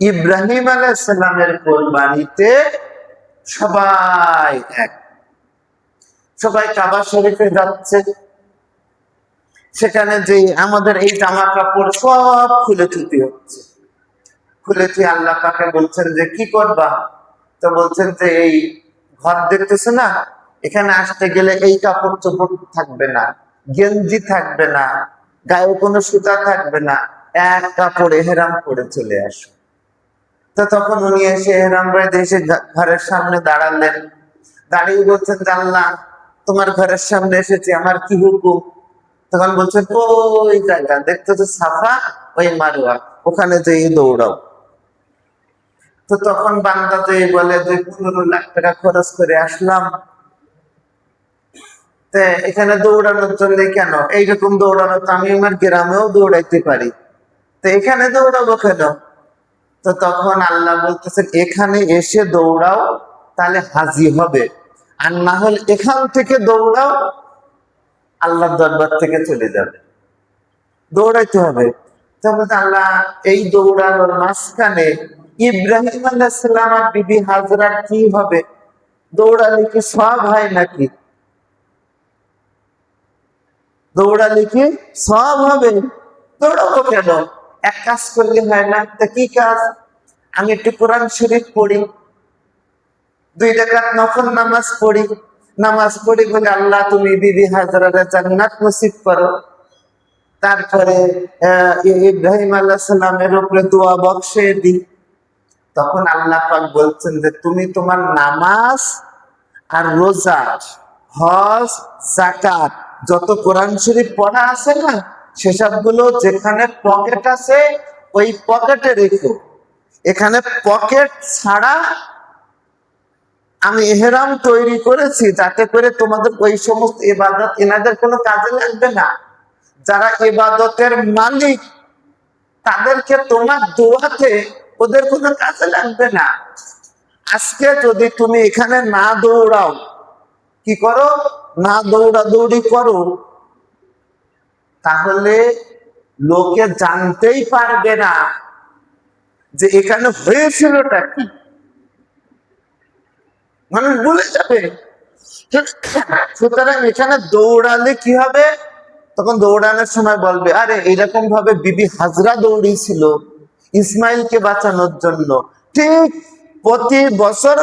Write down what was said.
ইব্রাহিম আলাইহিস সালামের কোরবানিতে সবাই এক, সবাই কাবা শরীফে যাচ্ছে। সেখানে যে আমাদের এই জামা কাপড় সব খুলে ছুটি হচ্ছে, খুলে ছুটি আল্লাহ পাকে বলছেন যে কি করবা? তো বলছেন যে এই ঘর দেখতেছে না, এখানে আসতে গেলে এই কাপড় চোপড় থাকবে না, গেঞ্জি থাকবে না, গায়ে কোনো সুতা থাকবে না, এক কাপড় এহরাম পরে চলে আসো। তো তখন উনি এসে এহরাম বাইরে এসে ঘরের সামনে দাঁড়ালেন, দাঁড়িয়ে বলছেন যে আল্লাহ তোমার ঘরের সামনে এসেছি, আমার কি হুকুম? তখন বলছেন ওই জায়গা দেখতেছো সাফা, ওই মারওয়া, ওখানে যেয়ে দৌড়াও। তো তখন বান্দা যে বলে যে 15 লাখ টাকা খরচ করে আসলাম, এখানে দৌড়ানোর জন্য কেন? এইরকম দৌড়ানো তো আমি আমার গ্রামেও দৌড়াইতে পারি, তো এখানে দৌড়াবো কেন? তো তখন আল্লাহ বলতেছেন এখানে এসে দৌড়াও, তাহলে হাজি হবে, আর না হলে এখান থেকে দৌড়াও, আল্লাহর দরবার থেকে চলে যাবে। দৌড়াইতে হবে। তখন আল্লাহ এই দৌড়ানোর মাঝখানে ইব্রাহিম আলাইহিস সালাম আর বিবি হাজরার কি হবে? দৌড়ালে কি সব হয় নাকি? দৌড়ালে কি সব হবে? দৌড়াবো কেন? এক কাজ করলে হয় না? তা কি কাজ? আমি একটু কোরআন শরীফ পড়ি, 2 রাকাত নফল নামাজ পড়ি, নামাজ পড়ি বলে আল্লাহ তুমি বিবি হাজরার জান্নাত নসিব করো। তারপরে ইব্রাহিম আলাইহিস সালামের উপরে দোয়া বক্সে দিই। তখন আল্লাহ পাক বলছেন যে তুমি তোমার নামাজ আর রোজা, হজ, যাকাত, যত কোরআন শরীফ পড়া আছে না, সেসবগুলো যেখানে পকেট আছে ওই পকেটে রেখো। এখানে পকেট ছাড়া আমি এহরাম তৈরি করেছি, যাতে করে তোমাদের ওই সমস্ত ইবাদত এনাদের কোনো কাজে লাগবে না। যারা ইবাদতের মালিক তাদেরকে তোমার দোয়াতে ওদের কোনো কাজে লাগবে না। আজকে যদি তুমি এখানে না দৌড়াও, কি করো, না দৌড়াদৌড়ি করো, তাহলে লোকে জানতেই পারবে না যে এখানে হয়েছিলটা কি, মানুষ ভুলে যাবে। সুতরাং এখানে দৌড়ালে কি হবে? তখন দৌড়ানোর সময় বলবে আরে এইরকম ভাবে বিবি হাজরা দৌড়িয়েছিল ইসমাইলকে বাঁচানোর জন্য। ঠিক প্রতি বছর